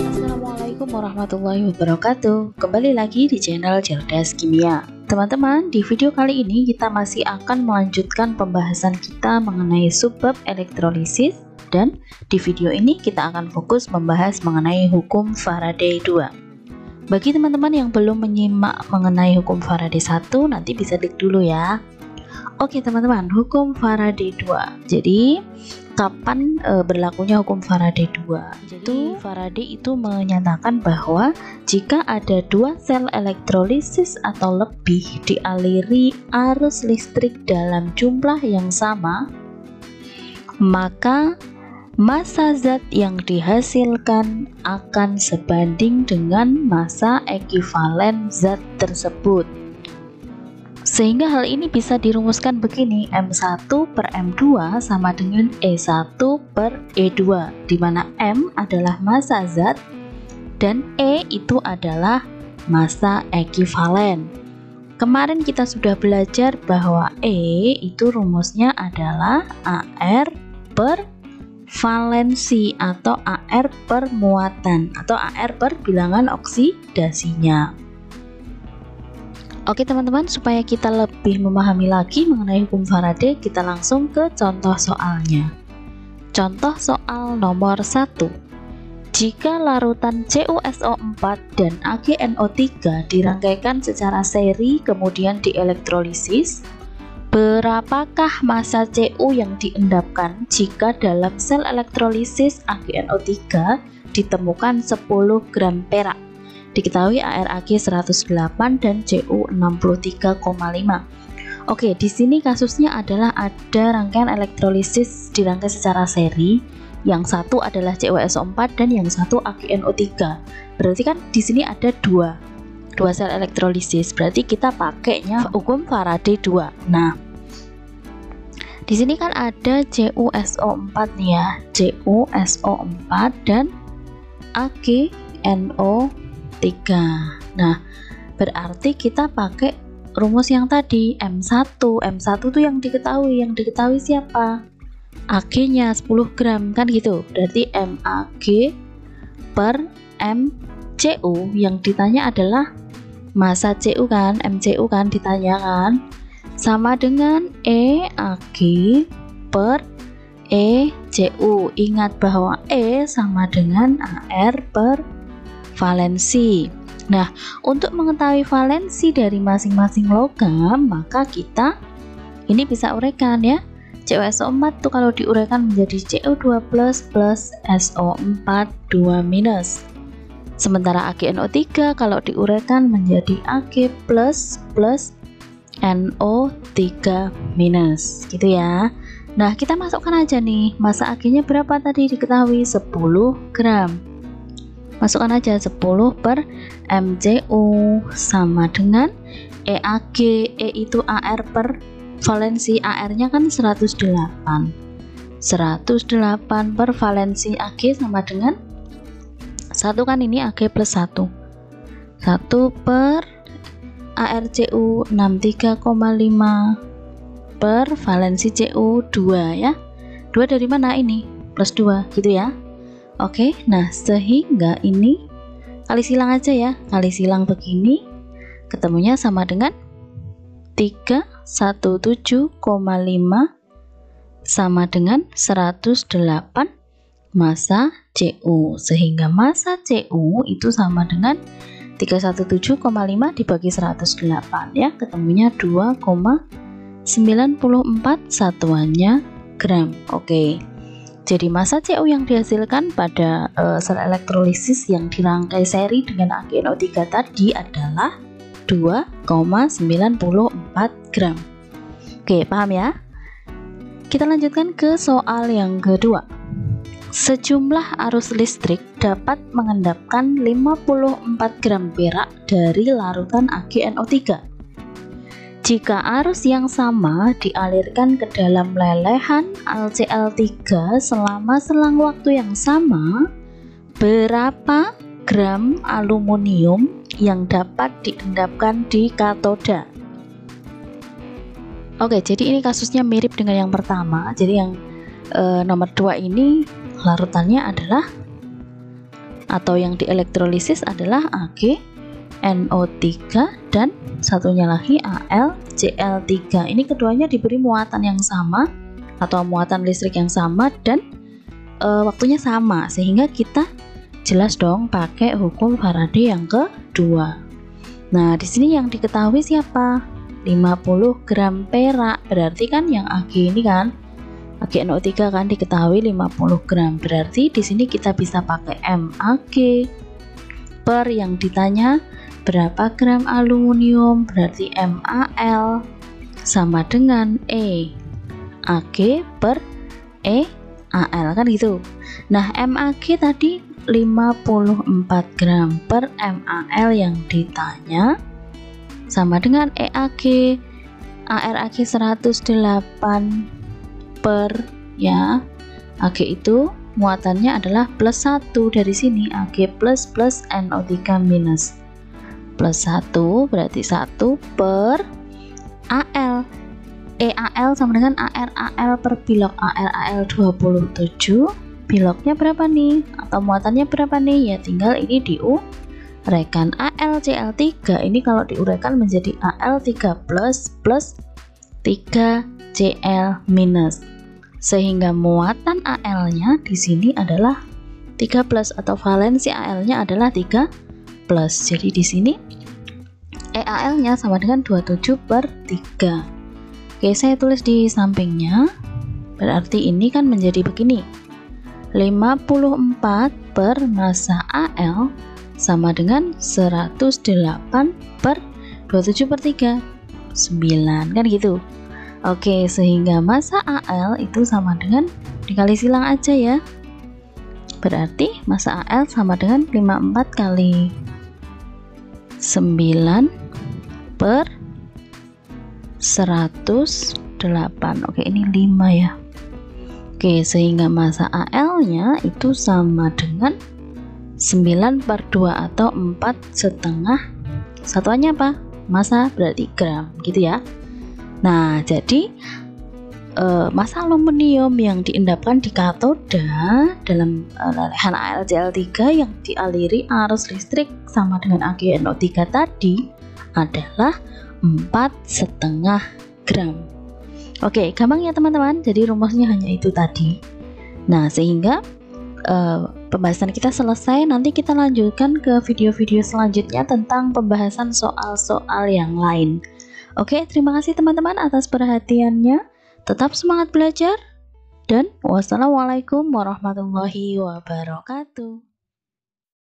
Assalamualaikum warahmatullahi wabarakatuh. Kembali lagi di channel Cerdas Kimia. Teman-teman, di video kali ini kita masih akan melanjutkan pembahasan kita mengenai subbab elektrolisis, dan di video ini kita akan fokus membahas mengenai hukum Faraday 2. Bagi teman-teman yang belum menyimak mengenai hukum Faraday 1, nanti bisa klik dulu ya. Oke teman-teman, hukum Faraday 2. Jadi kapan berlakunya hukum Faraday 2? Jadi Faraday itu menyatakan bahwa jika ada dua sel elektrolisis atau lebih dialiri arus listrik dalam jumlah yang sama, maka massa zat yang dihasilkan akan sebanding dengan massa ekivalen zat tersebut. Sehingga hal ini bisa dirumuskan begini, M1 per M2 sama dengan E1 per E2, di mana M adalah massa zat dan E itu adalah massa ekivalen. Kemarin kita sudah belajar bahwa E itu rumusnya adalah AR per valensi atau AR per muatan atau AR per bilangan oksidasinya. Oke teman-teman, supaya kita lebih memahami lagi mengenai hukum Faraday, kita langsung ke contoh soalnya. Contoh soal nomor 1. Jika larutan CuSO4 dan AgNO3 dirangkaikan secara seri kemudian dielektrolisis, berapakah massa Cu yang diendapkan jika dalam sel elektrolisis AgNO3 ditemukan 10 gram perak? Diketahui ArAg 108 dan Cu 63,5. Oke, di sini kasusnya adalah ada rangkaian elektrolisis dirangkai secara seri. Yang satu adalah CuSO4 dan yang satu AgNO3. Berarti kan di sini ada dua sel elektrolisis. Berarti kita pakainya hukum Faraday 2. Nah, di sini kan ada CuSO4 nih ya, CuSO4 dan AgNO3. Nah, berarti kita pakai rumus yang tadi M1. M1 tuh yang diketahui siapa? Ag-nya 10 gram kan gitu. Berarti MAg per MCu, yang ditanya adalah massa Cu kan, MCu kan ditanya kan, sama dengan EAg per ECu. Ingat bahwa E sama dengan AR per valensi. Nah, untuk mengetahui valensi dari masing-masing logam, maka kita ini bisa uraikan ya. CuSO4 tuh kalau diuraikan menjadi Cu2 plus SO4 2 minus. Sementara AgNO3 kalau diuraikan menjadi Ag plus NO3 minus, gitu ya. Nah, kita masukkan aja nih, massa Ag-nya berapa tadi diketahui? 10 gram. Masukkan aja 10 per MCu sama dengan EAg. E itu AR per valensi, AR-nya kan 108. 108 per valensi Ag sama dengan 1 kan, ini Ag plus 1. 1 per ArCu 63,5 per valensi Cu 2 ya. 2 dari mana ini? Plus 2 gitu ya. Oke, nah sehingga ini kali silang aja ya. Kali silang begini ketemunya sama dengan 317,5 sama dengan 108 massa Cu, sehingga massa Cu itu sama dengan 317,5 dibagi 108 ya, ketemunya 2,94 satuannya gram. Oke, jadi massa Cu yang dihasilkan pada sel elektrolisis yang dirangkai seri dengan AgNO3 tadi adalah 2,94 gram. Oke, paham ya? Kita lanjutkan ke soal yang kedua. Sejumlah arus listrik dapat mengendapkan 54 gram perak dari larutan AgNO3. Jika arus yang sama dialirkan ke dalam lelehan AlCl3 selama selang waktu yang sama, berapa gram aluminium yang dapat diendapkan di katoda? Oke, jadi ini kasusnya mirip dengan yang pertama. Jadi yang nomor 2 ini larutannya adalah atau yang dielektrolisis adalah AgNO3 dan satunya lagi AlCl3. Ini keduanya diberi muatan yang sama atau muatan listrik yang sama dan waktunya sama, sehingga kita jelas dong pakai hukum Faraday yang kedua. Nah, di sini yang diketahui siapa? 50 gram perak. Berarti kan yang Ag ini kan AgNO3 kan diketahui 50 gram. Berarti di sini kita bisa pakai Mag per yang ditanya berapa gram aluminium, berarti Mal sama dengan Ag per Al kan gitu. Nah, Mag tadi 54 gram per Mal yang ditanya sama dengan Ag ArAg 108 per ya. Ag itu muatannya adalah plus 1 dari sini, Ag plus plus NO3 minus. Plus 1 berarti 1 per Al. Al sama dengan Al per bilok. Al 27. Biloknya berapa nih? Atau muatannya berapa nih? Ya tinggal ini diuraikan. AlCl3 ini kalau diuraikan menjadi Al3 plus plus 3Cl minus. Sehingga muatan Al-nya di sini adalah 3 plus atau valensi Al-nya adalah 3 plus. Jadi di sini Al-nya sama dengan 27 per 3. Oke, saya tulis di sampingnya. Berarti ini kan menjadi begini. 54 per massa Al sama dengan 108 per 27 per 3. 9 kan gitu. Oke, sehingga massa Al itu sama dengan, dikali silang aja ya. Berarti massa Al sama dengan 54 kali 9 per 108. Oke, ini 5 ya. Oke, sehingga massa Al-nya itu sama dengan 9 per 2 atau 4,5. Satuannya apa? Massa berarti gram gitu ya. Nah, jadi massa aluminium yang diendapkan di katoda dalam lelehan AlCl3 yang dialiri arus listrik sama dengan AgNO3 tadi adalah 4,5 gram. Oke, gampang ya teman-teman. Jadi rumusnya hanya itu tadi. Nah, sehingga pembahasan kita selesai. Nanti kita lanjutkan ke video-video selanjutnya tentang pembahasan soal-soal yang lain. Oke, terima kasih teman-teman atas perhatiannya. Tetap semangat belajar dan wassalamualaikum warahmatullahi wabarakatuh.